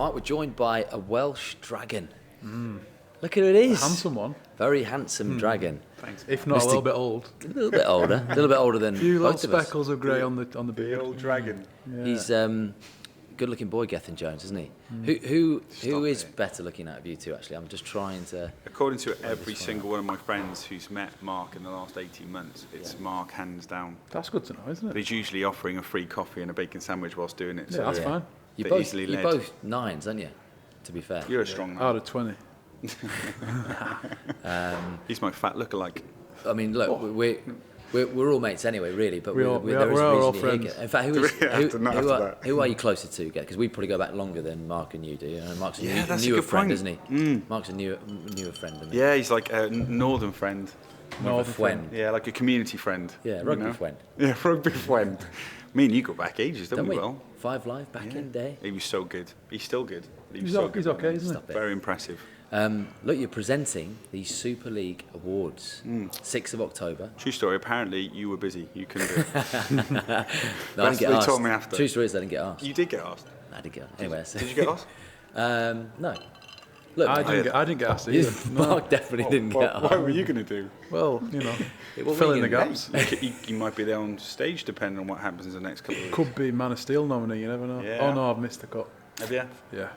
Mark, we're joined by a Welsh dragon. Look at who it is. A handsome one. Very handsome dragon. Thanks. If not a little bit old. A little bit older. A little bit older than A few little both of us. speckles of grey on the The beard. old dragon. Yeah. He's good-looking boy, Gethin Jones, isn't he? Who is better looking out of you two? Actually, I'm just trying to. According to every single one of my friends who's met Mark in the last 18 months, it's Mark hands down. That's good to know, isn't But it? he's usually offering a free coffee and a bacon sandwich whilst doing it. Yeah, So that's fine. You're easily both led. nines, aren't you? To be fair. You're a strong man. Out of 20. He's my fat lookalike. I mean, look, we're all mates anyway, really. But We are all friends. In fact, who are you closer to? Because we probably go back longer than Mark and you do. Mark's a that's a newer good friend, point. isn't he? Mark's a newer friend, isn't he? Yeah, he's like a northern friend. More of a friend. Yeah, like a community friend. Yeah, rugby friend. Yeah, rugby friend. Me and you go back ages, don't we? Well, Five Live back in the day. he was so good. He's still good. He's so okay, good. isn't Stop it. Very impressive. Look, you're presenting the Super League Awards, 6th of October. True story. Apparently, you were busy. You couldn't do it. No, I That's didn't get what asked. they told me after. True story is I didn't get asked. You did get asked. I didn't get asked. Anyway, Did you get asked? no. Look, I didn't get asked either. Mark definitely didn't get asked. What were you going to do? Well, What fill were in you the gonna gaps. You might be there on stage depending on what happens in the next couple of weeks. Could be Man of Steel nominee, you never know. Yeah. Oh no, I've missed the cut. Have you? Yeah.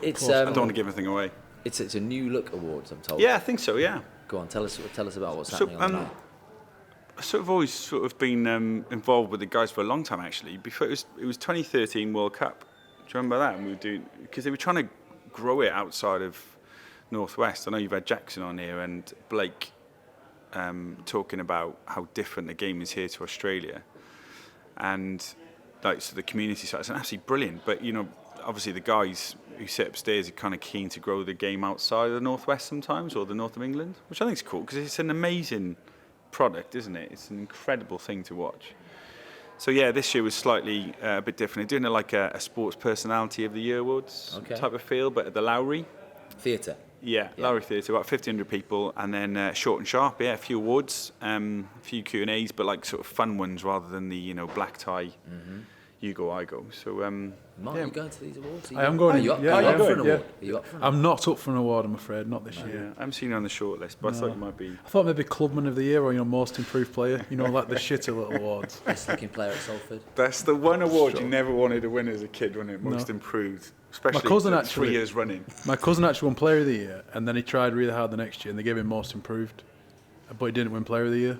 It's I don't want to give anything away. it's a new look awards, I'm told. Yeah, I think so, yeah. Go on, tell us about what's So, happening on the night. I've sort of always been involved with the guys for a long time, actually. Before it was 2013 World Cup. Do you remember that? And we were doing, because they were trying to grow it outside of Northwest. I know you've had Jackson on here and Blake talking about how different the game is here to Australia, and so the community side is absolutely brilliant. But obviously the guys who sit upstairs are kind of keen to grow the game outside of the Northwest sometimes, or the North of England, which I think is cool because it's an amazing product, isn't it? It's an incredible thing to watch. So yeah, this year was slightly a bit different. They're doing it like a sports personality of the year awards type of feel, but at the Lowry. Theatre. Yeah, Lowry Theatre, about 1,500 people, and then short and sharp, a few awards, a few Q&As, but like sort of fun ones rather than the black tie, you go, I go. So Mark, you going to these awards? I am going. Are you up, Yeah, are you I up am. for an Yeah. award? Are you up for an I'm not up for an award, I'm afraid, not this year. yeah, I haven't seen you on the short list, but I thought you might be. I thought maybe Clubman of the Year or most improved player, like the shitter little awards. best looking player at Salford? That's the one award you never wanted to win as a kid, wasn't it? Most improved, especially My cousin 3 actually- years running. My cousin actually won Player of the Year, and then he tried really hard the next year, and they gave him Most Improved, but he didn't win Player of the Year.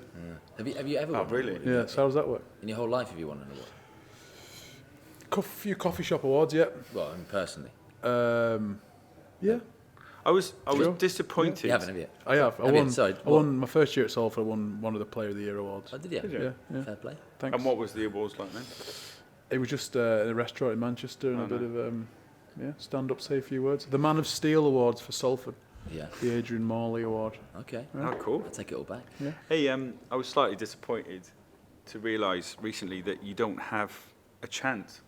Have you ever won really? an award? Yeah, so how does that work? In your whole life, have you won an award? A few coffee shop awards, yeah. Well, I mean, personally. Yeah, I was Sure. disappointed. You haven't, have you? I have. I Have you? won. Sorry, I won my first year at Salford. I won one of the Player of the Year awards. Oh, did you? you? Yeah. Fair play. Thanks. And what was the awards like then? It was just in a restaurant in Manchester and a bit of stand up, say a few words. The Man of Steel awards for Salford. Yeah. The Adrian Morley award. Okay. Oh, cool. I'll take it all back. Yeah. Hey, I was slightly disappointed to realise recently that you don't have a chant,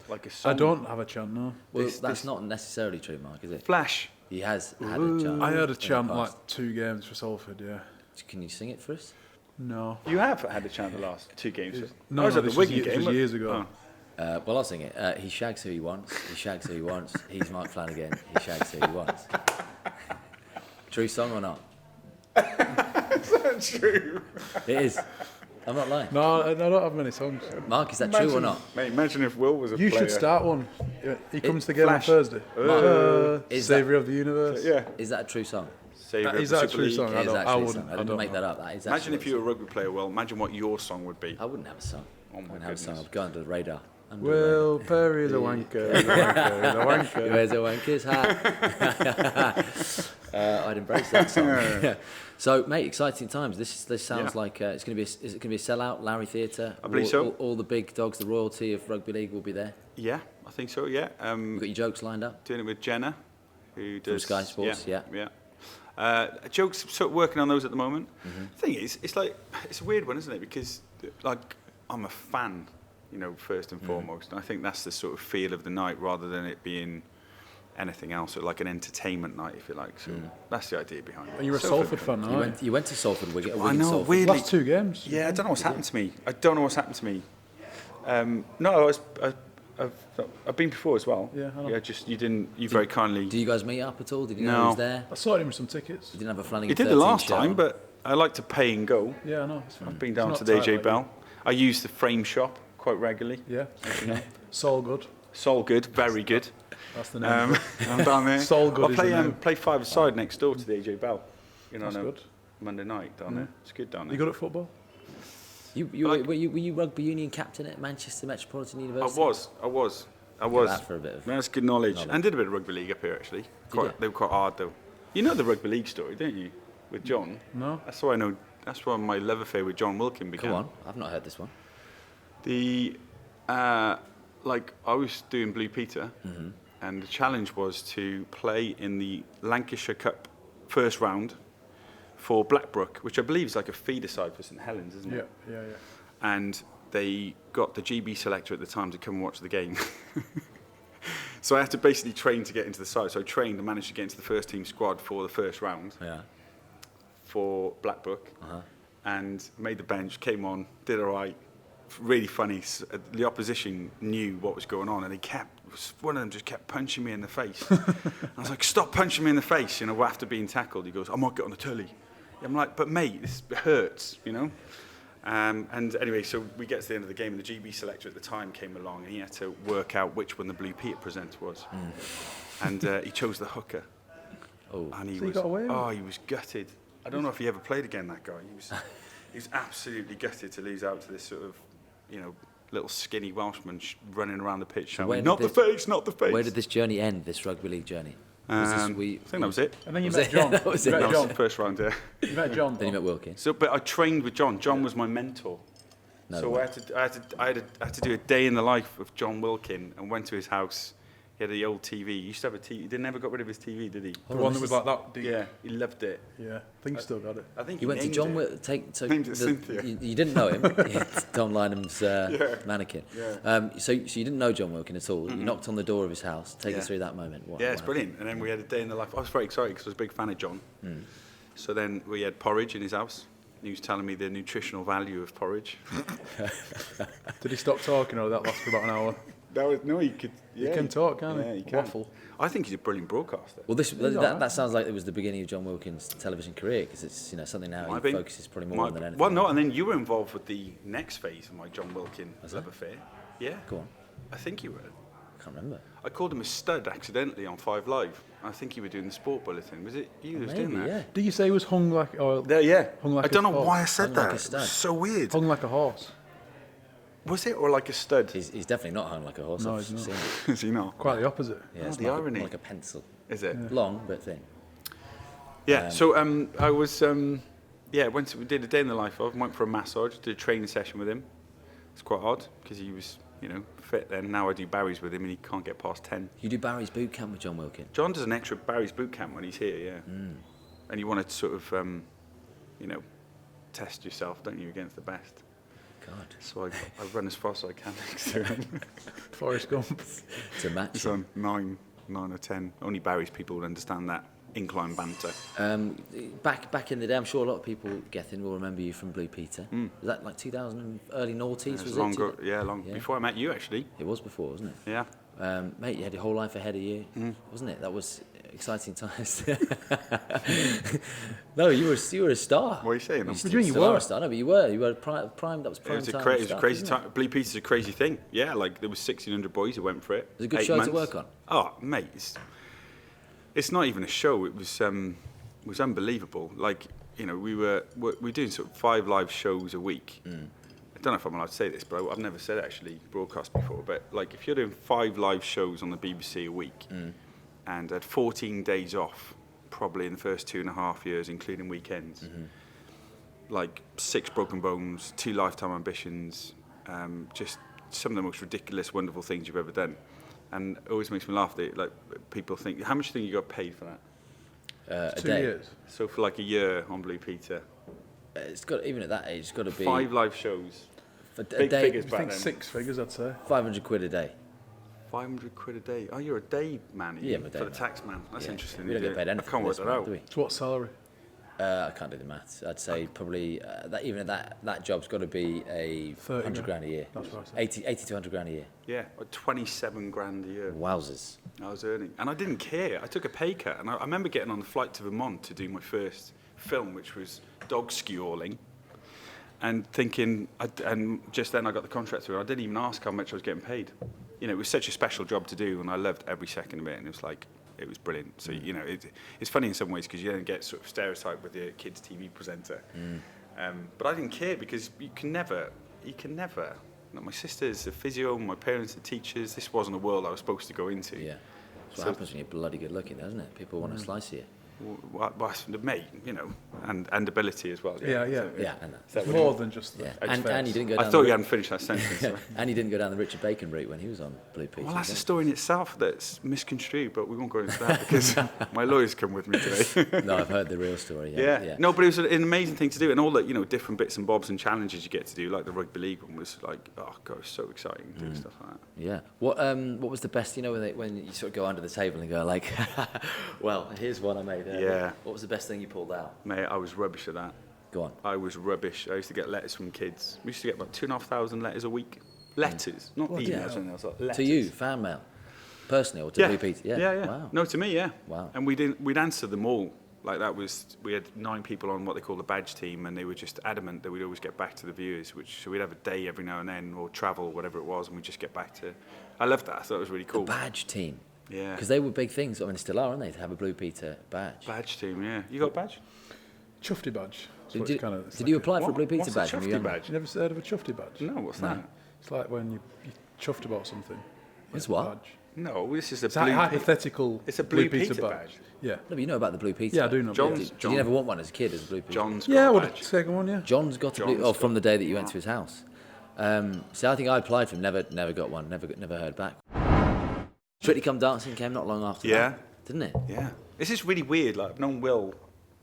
like a song. I don't have a chant, no. Well, that's not necessarily true, Mark, is it? Flash. He has had a chance. I had a in the chant past. like 2 games for Salford, yeah. Can you sing it for us? No. You have had a chant the last 2 games. No, I was no, at the this Wigan was game. years ago. Well, I'll sing it. He shags who he wants. He shags who he wants. He's Mark Flanagan. He shags who he wants. True song or not? Is that true? It is. I'm not lying. No, I don't have many songs. Mark, is that true or not? Mate, imagine if Will was a You player. should start one. Yeah, he comes to the game Flash. on Thursday. Is Saviour of the Universe. Yeah. Is that a true song? Saviour of Is the that a Super true League. song? It is I actually a wouldn't- song. I I didn't don't make know. that up. That is Imagine actually if you were a rugby player, Will. Imagine what your song would be. I wouldn't have a song. Oh I my wouldn't have a song. goodness. I'd go under the radar. Well, Perry is a wanker. He's a wanker. He's a wanker. Where's a wanker's hat? I'd embrace that song. So, mate, exciting times. This sounds like it's going to be. Is it going to be a sellout? Lowry Theatre. I believe so. All the big dogs, the royalty of rugby league, will be there. Yeah, I think so. Yeah. You've got your jokes lined up. Doing it with Jenna, who does Sky Sports, yeah. Jokes sort of working on those at the moment. The thing is, it's a weird one, isn't it? Because I'm a fan, first and foremost, and I think that's the sort of feel of the night rather than it being anything else, or like an entertainment night, if you like. So that's the idea behind it. And you're a Salford fan now, aren't you? You went to Salford, Wigan. I know, Salford. weirdly. Last 2 games. Yeah, I don't know what's happened to me. No, I've been before as well. Yeah, I know. Yeah, just you very kindly. Do you guys meet up at all? Did you know No. he was there? I saw him with some tickets. You didn't have a Flanagan. He did the 13 last shirt time, on? but I like to pay and go. Yeah, I know. It's fine. I've been It's down not to the tight AJ like Bell. I use the frame shop quite regularly. you. Yeah. Sol good. Sol good, very good. That's the name. I'm down there. Sol good I'll is play the name. play five-a-side next door to the AJ Bell. You know, That's on a good. Monday night down there. It's good down there. You good at football? Were you rugby union captain at Manchester Metropolitan I University? was. That for a bit of That's good knowledge. And did a bit of rugby league up here actually. you? They were quite hard though. You know the rugby league story, don't you? With John. No. That's why I know. That's why my love affair with John Wilkin began. Come on, I've not heard this one. Like I was doing Blue Peter, and the challenge was to play in the Lancashire Cup first round for Blackbrook, which I believe is like a feeder side for St Helens, isn't Yeah, it? yeah. And they got the GB selector at the time to come and watch the game. So I had to basically train to get into the side. So I trained and managed to get into the first team squad for the first round Yeah. for Blackbrook, and made the bench, came on, did all right. Really funny. The opposition knew what was going on, and one of them just kept punching me in the face. I was like, "Stop punching me in the face!" You know, after being tackled, he goes, "I might get on the telly." I'm like, "But mate, this hurts," you know. And anyway, so we get to the end of the game, and the GB selector at the time came along, and he had to work out which one the Blue Peter presenter was, and he chose the hooker. Oh, And he So he was, got away with it? he was gutted. I don't know if he ever played again. That guy, he was absolutely gutted to lose out to this sort of, you know, little skinny Welshman running around the pitch shouting, where did "Not the face, not the face." where did this journey end? This rugby league journey? I think that was it. And then you Was met it? John. That was You it. met That was John. the first round, yeah. You met John. Then you met Wilkins. So, but I trained with John. John was my mentor. No So way. I had to do a day in the life of John Wilkin, and went to his house. He had the old TV. He used to have a TV. He never got rid of his TV, did he? The Hold on, one this that was is- like that deep. Yeah, he loved it. Yeah. I think he still got it. I think You went to named John. it. So Named it Cynthia. you didn't know him. It's Tom Lynham's mannequin. Yeah. So you didn't know John Wilkin at all. You knocked on the door of his house. Take Yeah. us through that moment. What Yeah, it's happened? brilliant. And then we had a day in the life. I was very excited because I was a big fan of John. So then we had porridge in his house. He was telling me the nutritional value of porridge. Did he stop talking, or did that last for about an hour? He could. He can talk, can't Yeah, he? he can. Waffle. I think he's a brilliant broadcaster. Well, all right. that sounds like it was the beginning of John Wilkins' television career, because it's something now Might he be. focuses probably more on than anything. Well, no, and then you were involved with the next phase of my John Wilkin love affair. Yeah. Go on. I think you were. I can't remember. I called him a stud accidentally on 5 Live. I think you were doing the sport bulletin. Was it you who was doing Maybe, that? yeah. Did you say he was hung like, or Yeah. Hung like I don't a know horse. why I said Hung that. like a It was stud. so weird. hung like a horse? Was it, or like a stud? He's definitely not hung like a horse. No, I've he's not. seen it. Is he not? Quite the opposite. Yeah, it's the more irony. like a pencil. Is it? Long but thin. Yeah. So I was we did a day in the life of. Went for a massage. Did a training session with him. It's quite odd because he was, you know, fit then. Now I do Barry's with him and he can't get past 10. You do Barry's boot camp with John Wilkin. John does an extra Barry's boot camp when he's here, yeah. And you want to sort of, you know, test yourself, don't you, against the best. God, So I run as fast as I can next to him. Forrest Gump. to match. He's on 9 or 10. Only Barry's people would understand that incline banter. Back in the day, I'm sure a lot of people, Gethin, will remember you from Blue Peter. Was that like 2000 and early noughties? It's Was long, it? long Yeah. before I met you, actually. It was before, wasn't it? Yeah. Mate, you had your whole life ahead of you, wasn't it? That was exciting times. No, you were a star. What are you saying? What do you mean you still are were? a star. No, but you were prime. That was It prime was a, time. it was a stuff, crazy wasn't it? time. Blue Peter's a crazy thing. Yeah, like there was 1,600 boys who went for it. It was a good 8 show to months. work on. Oh, mate, it's not even a show. It was unbelievable. Like, you know, we were doing sort of 5 live shows a week. I don't know if I'm allowed to say this, but I've never said it actually broadcast before. But like, if you're doing 5 live shows on the BBC a week and had 14 days off, probably in the first 2.5 years, including weekends, like 6 broken bones, 2 lifetime ambitions, just some of the most ridiculous, wonderful things you've ever done. And it always makes me laugh that like people think, how much do you think you got paid for that? A 2 day. years. So for like a year on Blue Peter, It's got, even at that age, it's got to be 5 live shows, for a big day, figures I back think then. 6 figures, I'd say. 500 quid a day. 500 quid a day. Oh, you're a day man. Yeah, I'm a day for the man. tax man. That's Yeah. interesting. We don't isn't get paid it? anything I can't for work this, that man, out. do we? So what salary? I can't do the maths. I'd say probably that job's got to be a 30 100 grand a year. That's right. 80 to 100 grand a year. Yeah, 27 grand a year. Wowzers. I was earning, and I didn't care. I took a pay cut, and I remember getting on the flight to Vermont to do my first film, which was dog skewalling, and thinking, and just then I got the contract through. I didn't even ask how much I was getting paid. You know, it was such a special job to do, and I loved every second of it, and it was like, it was brilliant. So, you know, it's funny in some ways because you then get sort of stereotyped with your kids' TV presenter. But I didn't care because you can never, like my sister's a physio, my parents are teachers. This wasn't a world I was supposed to go into. Yeah. That's what happens when you're bloody good looking, doesn't it? People want to slice you. Well, mate, you know, and ability as well. Yeah. And It's more than just the yeah. edge And face. you didn't go I down thought the, you hadn't finished that sentence. Sorry. and you didn't go down the Richard Bacon route when he was on Blue Peter. Well, that's a story in itself that's misconstrued, but we won't go into that because my lawyers come with me today. No, I've heard the real story. Yeah. No, but it was an amazing thing to do, and all the, you know, different bits and bobs and challenges you get to do, like the rugby league one was like, oh god, it was so exciting doing stuff like that. Yeah. What was the best? You know, when you sort of go under the table and go like, well, here's one I made. Yeah. What was the best thing you pulled out? Mate, I was rubbish at that. Go on. I was rubbish. I used to get letters from kids. We used to get about 2,500 letters a week. Letters, not emails yeah. or anything else. Like letters. To you, fan mail, personally, or to Blue Peter? Yeah. Wow. No, to me, yeah. Wow. And we'd answer them all. Like that was, we had 9 people on what they call the badge team, and they were just adamant that we'd always get back to the viewers. So we'd have a day every now and then, or travel, whatever it was, and we'd just get back to. I loved that. I thought it was really cool. The badge team. Yeah. Because they were big things. I mean, they still are, aren't they? To have a Blue Peter badge. Badge team, yeah. You got a badge? Chuffy badge. So Did it's kind of, you apply for a Blue Peter What's badge? a when you Chuffy were young? badge? You never heard of a Chuffy badge? No, what's No. that? It's like when you chuffed about something. It's It's a what? badge. No, this is a It's blue. a hypothetical. It's a Blue Peter badge. Yeah. No, but you know about the Blue Peter. Yeah, I do know. John's- Did you never want one as a kid as a Blue Peter? John's Yeah, I got a would have badge. taken one. Yeah. John's got a blue. John's Oh, got- from the day that you went to his house. So I think I applied for him. Never got one. Never heard back. Strictly Come Dancing came not long after Yeah. that, didn't it? Yeah. This is really weird. Like, I've known Will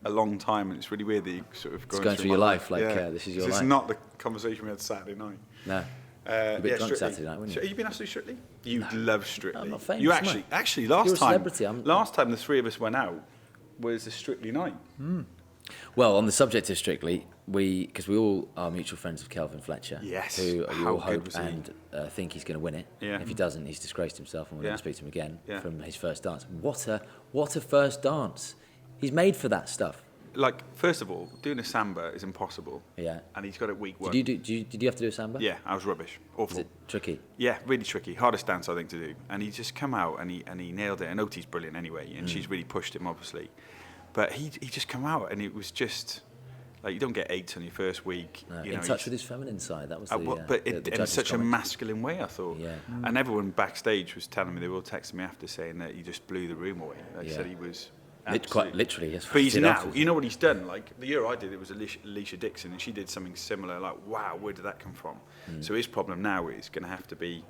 a long time, and it's really weird that you sort of going through your my life, like, this is your This life. is not the conversation we had Saturday night. No. a bit drunk Strictly. Saturday night, weren't you? Have you been absolutely Strictly? You'd love Strictly. I'm not famous, You am I? actually You're a last celebrity, time the 3 of us went out was a Strictly night. Well, on the subject of Strictly, because we all are mutual friends of Kelvin Fletcher, Yes. who we How all good hope was he? and think he's going to win it. Yeah. And if he doesn't, he's disgraced himself, and we'll Yeah. never speak to him again Yeah. from his first dance. What a first dance! He's made for that stuff. Like, first of all, doing a samba is impossible. Yeah. And he's got it week 1. Did you have to do a samba? Yeah, I was rubbish. Awful. Was it tricky? Yeah, really tricky. Hardest dance, I think, to do. And he just come out and he nailed it. And Oti's brilliant anyway, and she's really pushed him, obviously. But he just come out, and it was just, like, you don't get 8 on your first week. No, you in know, touch he's- with his feminine side. That was but the in judge's such a comment. masculine way, I thought. Yeah. And everyone backstage was telling me, they were all texting me after saying that he just blew the room away. They Yeah. said he was Quite absolute- literally, yes. But he's Did now, afterwards. you know what he's done? Like, the year I did it was Alicia Dixon, and she did something similar. Like, wow, where did that come from? So his problem now is going to have to be,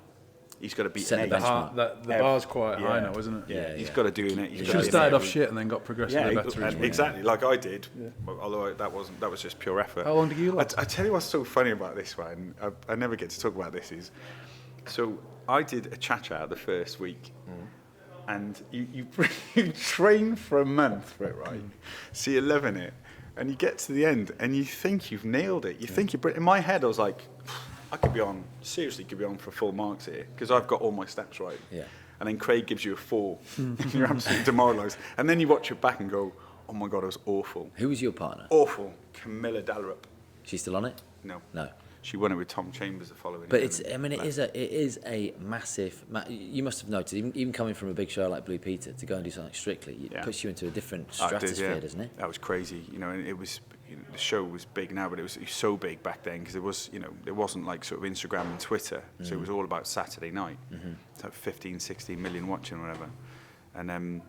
he's got to beat Set an the eight. benchmark. The bar's quite high now, isn't it? Yeah, he's yeah. got to do it. He He's Should gotta have be in started off every- shit and then got progressively better. and each week. exactly, like I did. Although that was just pure effort. How long did you last? I tell you what's so funny about this one. I never get to talk about this. So I did a cha-cha the first week, and you train for a month for it, right? So you're loving it, and you get to the end, and you think you've nailed it. You think you're. In my head, I was like, I could be on for full marks here because I've got all my steps right. Yeah. And then Craig gives you a 4, and you're absolutely demoralised. And then you watch it back and go, oh my God, it was awful. Who was your partner? Awful. Camilla Dallerup. She's still on it? No. No. She won it with Tom Chambers the following But year. it's, I mean, it is a massive. You must have noticed, even coming from a big show like Blue Peter, to go and do something Strictly, it Yeah. puts you into a different I did, stratosphere, yeah. doesn't it? That was crazy. You know, and it was, the show was big now, but it was so big back then because there wasn't like sort of Instagram and Twitter. So it was all about Saturday night. It's like 15, 16 million watching or whatever. And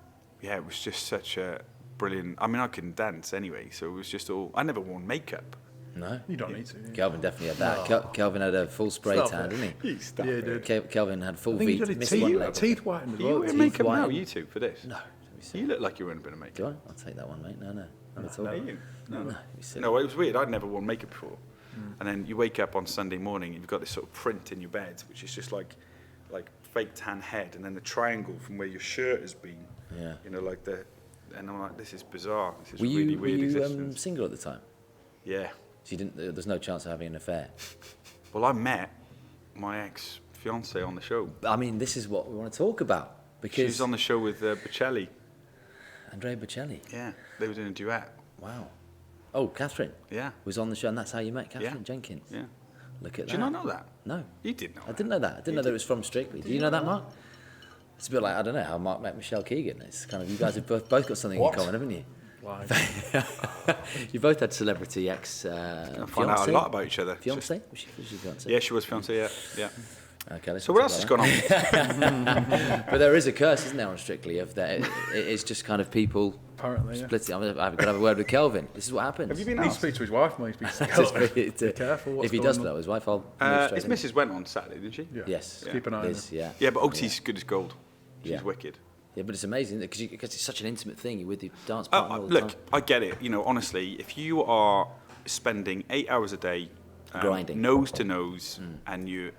yeah, it was just such a brilliant. I mean, I couldn't dance anyway, so it was just all. I never wore makeup. No. You don't need to. Kelvin definitely had that. Kelvin had a full spray Stop tan, it. didn't he? You stop Yeah, it. dude. Kelvin had full I think V. you got his missed one leg. teeth whitened as Are you well. wearing teeth makeup now, whitened. you two, for this? No. You look like you're wearing a bit of makeup. Do I? I'll take that one, mate. No, not at all. Are you? No, no. You silly. No, it was weird. I'd never worn makeup before. And then you wake up on Sunday morning, you've got this sort of print in your bed, which is just like fake tan head, and then the triangle from where your shirt has been. Yeah. You know, like the and I'm like, this is bizarre. This is Were really you, weird were you existence. single at the time? Yeah. So you didn't. There's no chance of having an affair. Well, I met my ex-fiance on the show. I mean, this is what we want to talk about because She's on the show with Bocelli. Andrea Bocelli. Yeah, they were doing a duet. Wow. Oh, Catherine Yeah. was on the show, and that's how you met Catherine Yeah. Jenkins. Yeah. Look at Do that. you not know that? No, You did know I that. didn't know that. I didn't know that it was from Strictly. Do you know that, Mark? It's a bit like, I don't know, how Mark met Michelle Keegan. It's kind of, you guys have both got something in common, haven't you? Why? You both had celebrity ex I find out a lot about each other. Fiance? Was she fiance? Yeah, she was fiance. Yeah. Okay. let's So not what else talk has about gone on? that. But there is a curse, isn't there, on Strictly, of that. It's just kind of people Apparently, yeah. splitting. I've got to have a word with Kelvin. This is what happens. Have you been He asked? speaks to his wife, mate. He speaks to Just Kelvin. be careful what's if he going does on. know his wife, I'll move straight His in. missus went on Saturday, didn't she? Yeah. Yes. Just keep an eye on Liz, him. yeah. Yeah, but Oatie's good as gold. She's Yeah. wicked. Yeah, but it's amazing because it's such an intimate thing. You're with your dance partner all the Look, time. I get it. You know, honestly, if you are spending 8 hours a day Grinding. nose to nose, and you're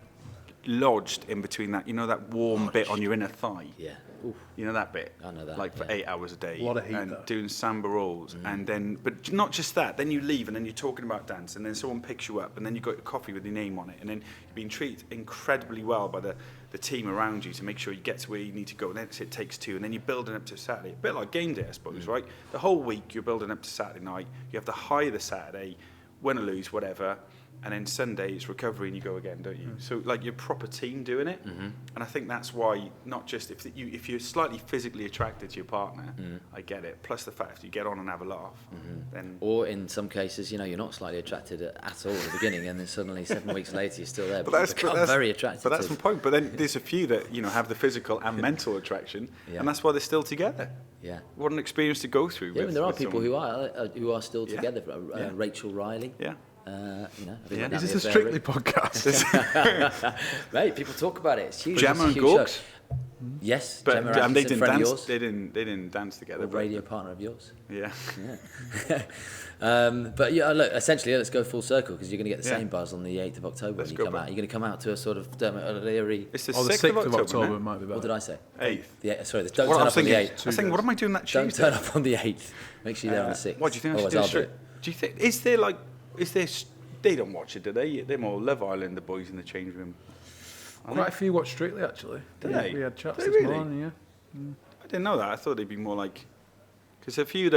lodged in between that, you know, that warm bit on your inner thigh. Yeah. Oof. You know that bit? I know that, Like for yeah. 8 hours a day. A lot of heat, and though. doing samba rolls. And then, but not just that, then you leave and then you're talking about dance and then someone picks you up and then you got your coffee with your name on it. And then you're being treated incredibly well by the team around you to make sure you get to where you need to go. And then it takes two. And then you're building up to Saturday. A bit like game day, I suppose, right? The whole week you're building up to Saturday night. You have the high of the Saturday, win or lose, whatever. And then Sunday it's recovery and you go again, don't you? So like you're a proper team doing it, and I think that's why not just if you're slightly physically attracted to your partner, I get it. Plus the fact if you get on and have a laugh, then Or in some cases, you know, you're not slightly attracted at all at the beginning, and then suddenly 7 weeks later you're still there. But you become very attracted. But that's to the point. But then there's a few that have the physical and mental attraction, Yeah. and that's why they're still together. Yeah. What an experience to go through. Yeah, with, there are with people someone. who are still Yeah. together. Yeah. Rachel Riley. Yeah. You know, Yeah. Is this a Strictly podcast? Mate, people talk about it. It's huge. Gemma It's a and huge Gorgs? show. Yes, But Gemma they Atkinson, didn't friend of dance. yours, They didn't dance together. or but- radio partner of yours. Yeah. Yeah. But yeah, look, essentially, let's go full circle because you're going to get the Yeah. same buzz on the 8th of October Let's when go you come back. out. You're going to come out to a sort of Dermot O'Leary. It's the Or the 6th of October. no? might be better. What did I say? 8th. Don't What turn I was up on the thinking, 8th. I was thinking, what am I doing that Don't Tuesday? turn up on the 8th. Make sure you're there on the 6th. What do you think I should Otherwise, do? I'll do it. Do you think they don't watch it, do they? They're more Love Island, the boys in the change room. Quite a few watch Strictly, actually. Do Yeah, they? we had chats Do they this really? morning, yeah. I didn't know that. I thought they'd be more like, because a few of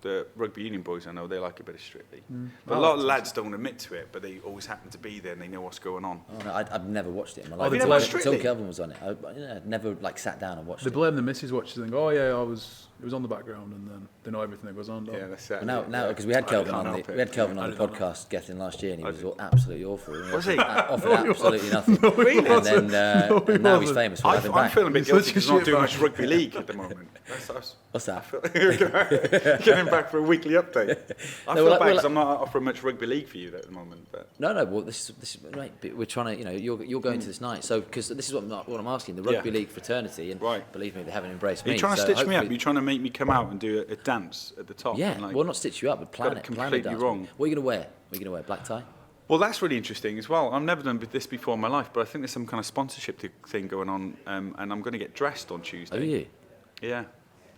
the rugby union boys I know, they like a bit of Strictly. But a lot of lads don't admit to it, but they always happen to be there and they know what's going on. Oh, no, I've never watched it in my Oh, life. they Until- never watched until Strictly? Kelvin was on it. I'd never sat down and watched They it. blame the missus watches and go, oh yeah, it was on the background, and then they know everything that goes on. don't Yeah, they? that's it. But now, because we had Kelvin can't on help the it. we had Kelvin I on the didn't know. podcast Gethin last year, and he was absolutely awful. Was he? Offered absolutely nothing. Really? And then No, he and now he's wasn't. famous. We'll have him I'm back. feeling a bit He's guilty such a because I'm not doing shitbag. much rugby league at the moment. What's that? Getting back for a weekly update. I feel well, bad because I'm not offering much rugby league for you at the moment. But No. Well, this is right. We're trying to, you're going to this night. So because this is what I'm asking, the rugby Yeah. league fraternity, and Right. believe me, they haven't embraced are me. you trying to so stitch me up? Are hopefully- you trying to make me come out and do a dance at the top? Yeah. And like- Well, not stitch you up, but plan got it. it Plan a completely dance. wrong. What are you going to wear? What are you going to wear? Black tie? Well, that's really interesting as well. I've never done this before in my life, but I think there's some kind of sponsorship thing going on, and I'm going to get dressed on Tuesday. Oh, you? Yeah.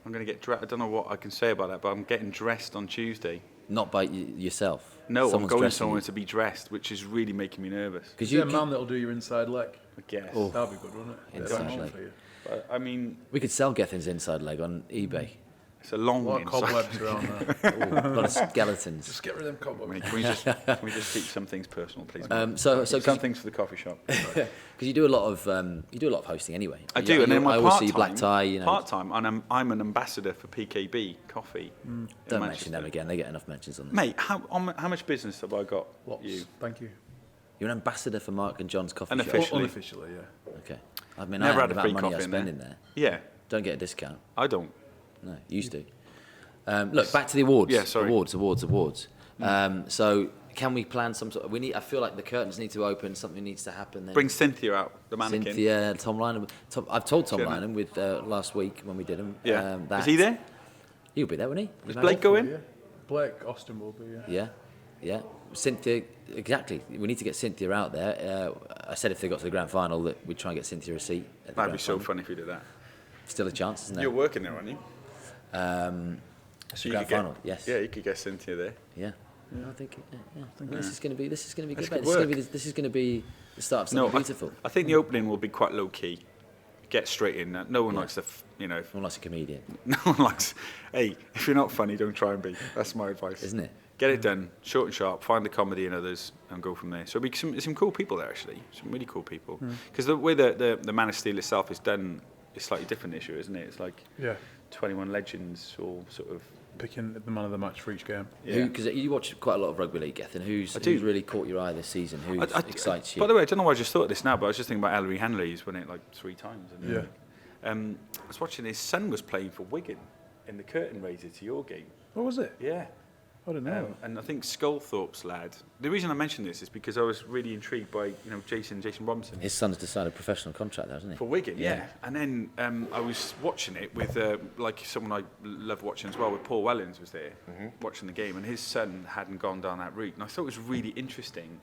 I'm going to get dressed. I don't know what I can say about that, but I'm getting dressed on Tuesday. Not by yourself. No, Someone's I'm going dressing somewhere you. to be dressed, which is really making me nervous. Because Is there a man that'll do your inside leg? I guess. Oh. That'd be good, wouldn't it? Inside Yeah, leg. for you. But, I mean, we could sell Gethin's inside leg on eBay. it's a long A lot of inside. cobwebs around there. Ooh, a lot of skeletons. Just get rid of them cobwebs. Mate, can we just keep some things personal, please? So some things for the coffee shop. because you do a lot of hosting anyway. I do, and then my I always part-time, see you black tie. You know, part-time, and I'm an ambassador for PKB Coffee. in don't mention Manchester. them again. They get enough mentions on this. Mate, how much business have I got? Lots. You. Thank you. You're an ambassador for Mark and John's coffee Unofficial. shop. Officially. Unofficially, yeah. Okay. I mean, Never I had had a about free money I coffee in spend there. in there. Yeah, Don't get a discount. I don't. No, used to. Look, back to the awards. Yeah, sorry. Awards. So can we plan some sort of, I feel like the curtains need to open, something needs to happen then. Bring Cynthia out, the mannequin. Cynthia, Tom Lynham. I've told Tom Gemma. Lynham with last week when we did him. Yeah. That Is he there? He'll be there, won't he? Is Blake going? Yeah. Blake Austin will be, yeah. Yeah. Cynthia, exactly. We need to get Cynthia out there. I said if they got to the grand final that we'd try and get Cynthia a seat. At the That'd be grand so final. fun if you did that. Still a chance, isn't there? You're working there, aren't you? So grand final. Yes. Yeah, you could get Cynthia there. Yeah. I think. think This is going to be. This is going to be good. This mate. could This is going to be the start of something beautiful. I think the opening will be quite low key. Get straight in. No one likes One likes a comedian, no one likes. Hey, if you're not funny, don't try and be. That's my advice. isn't it? Get it done, short and sharp. Find the comedy in others, and go from there. So there'll be some cool people there actually. Some really cool people. Because the way the Man of Steel itself is done is slightly different issue, isn't it? It's like 21 legends, all sort of picking the man of the match for each game. Yeah. Because you watch quite a lot of rugby league, Gethin. Who's really caught your eye this season? Who excites you? By the way, I don't know why I just thought of this now, but I was just thinking about Ellery Henley. He's won it like 3 times. I was watching his son was playing for Wigan in the curtain raiser to your game. What was it? Yeah. I don't know. And I think Sculthorpe's lad. The reason I mention this is because I was really intrigued by Jason Robinson. His son's decided a professional contract, there, hasn't he? For Wigan, yeah. And then I was watching it with like someone I love watching as well, with Paul Wellens was there watching the game, and his son hadn't gone down that route. And I thought it was really interesting,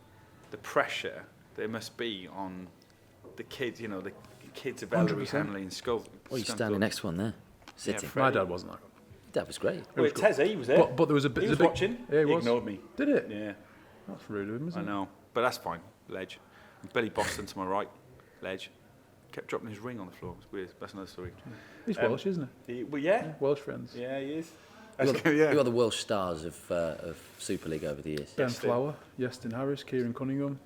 the pressure there must be on the kids, the kids of Ellery, Henley and Sculthorpe. Well, you're standing next to one there, sitting. My dad wasn't that good. That was great. Well, Tezza, he was there. But there was a bit. He was watching. Yeah, he was. ignored me. Did it? Yeah. That's rude of him, isn't I it? know, but that's fine. Ledge. Billy Boston to my right. Ledge. Kept dropping his ring on the floor. It's weird. That's another story. He's Welsh, isn't he? Well, yeah. Welsh friends. Yeah, he is. Who are the Welsh stars of Super League over the years? Ben Flower, Yestin Harris, Kieran Cunningham,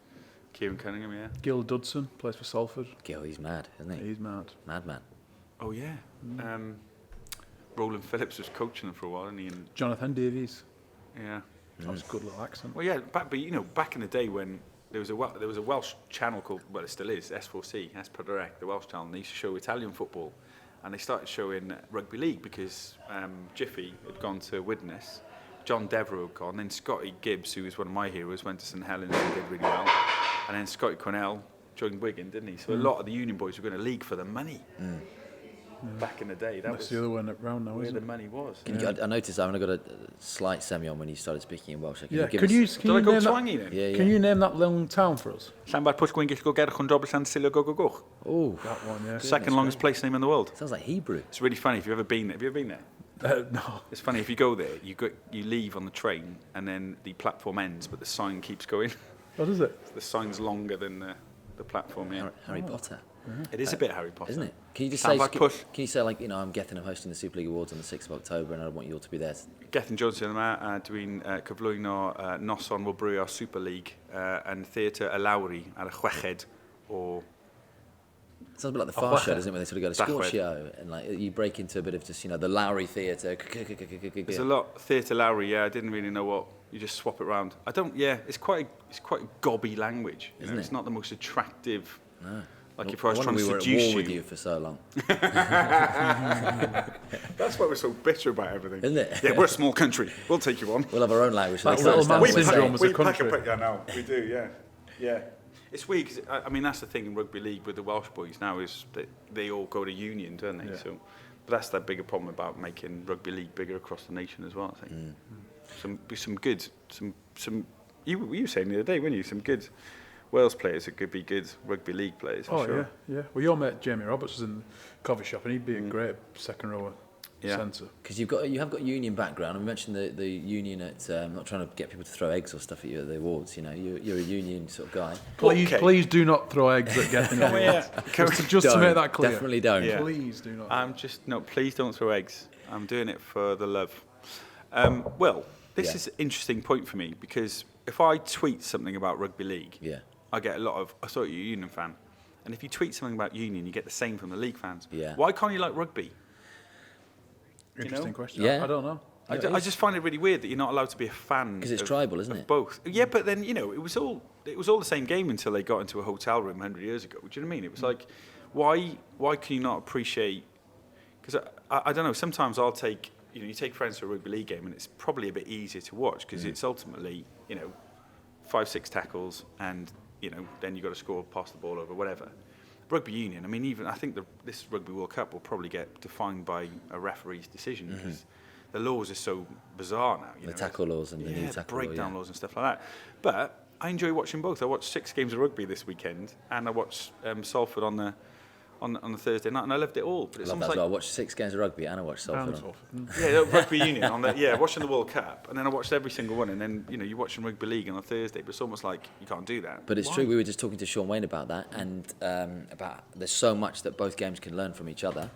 Kieran Cunningham, yeah. Gil Dudson, plays for Salford. Gil, he's mad, isn't he? He's mad. Madman. Oh, yeah. Roland Phillips was coaching them for a while, and Jonathan Davies. yeah. That was a good little accent. Well, yeah, back in the day when there was a Welsh channel called, well, it still is, S4C, Espadrec, the Welsh channel, and they used to show Italian football, and they started showing rugby league because Jiffy had gone to Widnes, John Devereux had gone, then Scotty Gibbs, who was one of my heroes, went to St Helens and did really well, and then Scotty Cornell joined Wigan, didn't he? So a lot of the Union boys were going to league for the money. Back in the day, That's the other one around now, where isn't the it? money was. I noticed I got a slight semi on when you started speaking in Welsh. Yeah, Can can you Did I go name that? twangy then? Yeah. Can you name that long town for us? Llanfair Pwll Gwyngyll go Gerch and Dobl Llansilio go go go. Oh, That one, yeah. Second longest place name in the world. sounds like Hebrew. It's really funny if you've ever been there. Have you ever been there? No. It's funny if you go there, you leave on the train and then the platform ends, but the sign keeps going. What is it? The sign's longer than the platform. Yeah, Harry Potter, it is a bit Harry Potter, isn't it? Can you just Sounds say? like push. Can you say like I'm Gethin, I'm hosting the Super League Awards on the 6th of October, and I want you all to be there. Gethin Jones yma dwi'n cyflwyno noson wobrwyo Super League and Theatr y Lawri ar y 6ed o. Sounds a bit like the Far Shed, doesn't it? When they sort of go to Dachwedd. Scorchio and like you break into a bit of just the Lowry Theatre. There's a lot Theatr Lawri. Yeah, I didn't really know what. You just swap it around. I don't. Yeah, it's quite a gobby language. You know? Isn't it? It's not the most attractive. No. Like if I was No trying to wonder we were at seduce war you. with you for so long, That's why we're so bitter about everything. isn't it? Yeah, we're a small country. We'll take you on. We'll have our own language. That Next little time man it's done, syndrome we'll was say- a country. Yeah, no, we do. Yeah, yeah. It's weird because I mean that's the thing in rugby league with the Welsh boys now is that they all go to union, don't they? Yeah. So, but that's the bigger problem about making rugby league bigger across the nation as well. I think some good you were saying the other day, weren't you? Some good Wales players that could be good rugby league players. I'm sure. yeah. Well, your mate Jamie Roberts was in the coffee shop, and he'd be a great second rower Yeah. centre. Because you have got union background, and we mentioned the union at. I'm not trying to get people to throw eggs or stuff at you at the awards. You know, you're a union sort of guy. Please do not throw eggs at Gethin. Just to make that clear. Definitely don't. Yeah. Please do not. Please don't throw eggs. I'm doing it for the love. Well, this is an interesting point for me because if I tweet something about rugby league, Yeah. I get a lot of, I thought you're a Union fan. And if you tweet something about Union, you get the same from the league fans. Yeah. Why can't you like rugby? Interesting question. Yeah. I don't know. I just find it really weird that you're not allowed to be a fan. 'Cause it's of- tribal, isn't of it? Both. Yeah, but then it was all the same game until they got into a hotel room 100 years ago. Do you know what I mean? It was like, why can you not appreciate? Because I don't know. Sometimes I'll take you take friends to a rugby league game and it's probably a bit easier to watch because it's ultimately 5-6 tackles and then you got to score, pass the ball over, whatever. Rugby union, I mean, even I think this Rugby World Cup will probably get defined by a referee's decision because the laws are so bizarre now. The tackle laws and the new the tackle law, breakdown yeah. laws and stuff like that. But I enjoy watching both. I watched 6 games of rugby this weekend, and I watched Salford on on the Thursday night, and I loved it all. But I it's love that almost as well. I like watched 6 games of rugby and I watched Salford. And Salford. yeah, rugby union watching the World Cup, and then I watched every single one, and then you're watching rugby league on a Thursday, but it's almost like you can't do that. But it's true. We were just talking to Sean Wayne about that, and about there's so much that both games can learn from each other.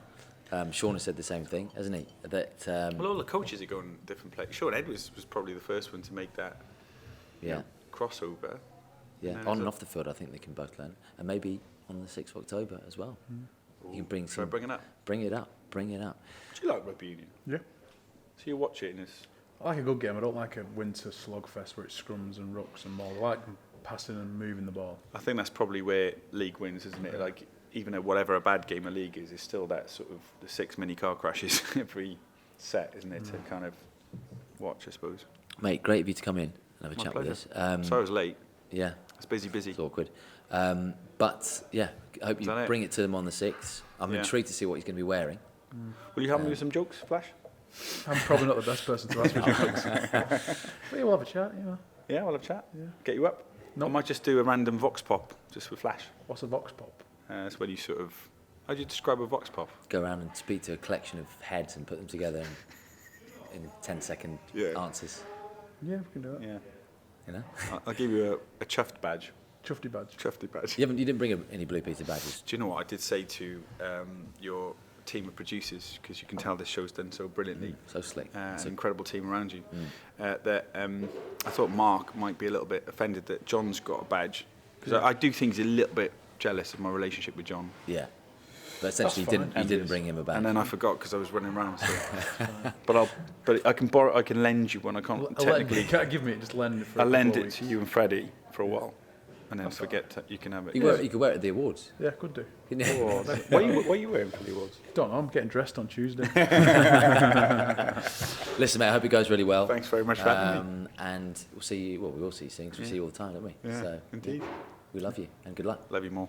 Sean has said the same thing, hasn't he? That Well, all the coaches are going different places. Sean Edwards was probably the first one to make that crossover. Yeah, on and off the field, I think they can both learn, and maybe on the 6th of October as well. You can bring Should I bring it up? Bring it up. Bring it up. Do you like rugby union? Yeah. So you watch it and it's... I like a good game. I don't like a winter slogfest where it's scrums and rucks and more. I like passing and moving the ball. I think that's probably where league wins, isn't it? Like, even at whatever a bad game of league is, it's still that sort of the 6 mini car crashes every set, isn't it? To kind of watch, I suppose. Mate, great of you to come in and have a My chat pleasure. with us. Sorry I was late. Yeah. It's busy. It's awkward. But yeah, I hope you bring it to them on the 6th. I'm intrigued to see what he's going to be wearing. Will you help me with some jokes, Flash? I'm probably not the best person to ask me jokes. But yeah, we'll have a chat, you know. Yeah, we'll have a chat. Yeah. Get you up. No. I might just do a random vox pop, just with Flash. What's a vox pop? That's when you sort of... How do you describe a vox pop? Go around and speak to a collection of heads and put them together in 10-second answers. Yeah, we can do that. Yeah. You know? I'll give you a chuffed badge. Chuffy badge. Chuffed badge. You didn't bring any Blue Peter badges. Do you know what I did say to your team of producers, because you can tell this show's done so brilliantly. So slick. It's an incredible team around you. That I thought Mark might be a little bit offended that John's got a badge, because I do think he's a little bit jealous of my relationship with John. Yeah. But essentially, you didn't bring him a badge. And then I forgot because I was running around. So. but I can borrow. I can lend you one. I can't technically. You can't give me it. Just lend it. I'll lend it to you and Freddie for a while, and then you can have it. You could wear it at the awards. Yeah, could do. What are you wearing for the awards? Don't know. I'm getting dressed on Tuesday. Listen, mate, I hope it goes really well. Thanks very much for having me. And we'll see you. Well, we will see you soon because we see you all the time, don't we? Yeah, So, indeed. We love you and good luck. Love you more.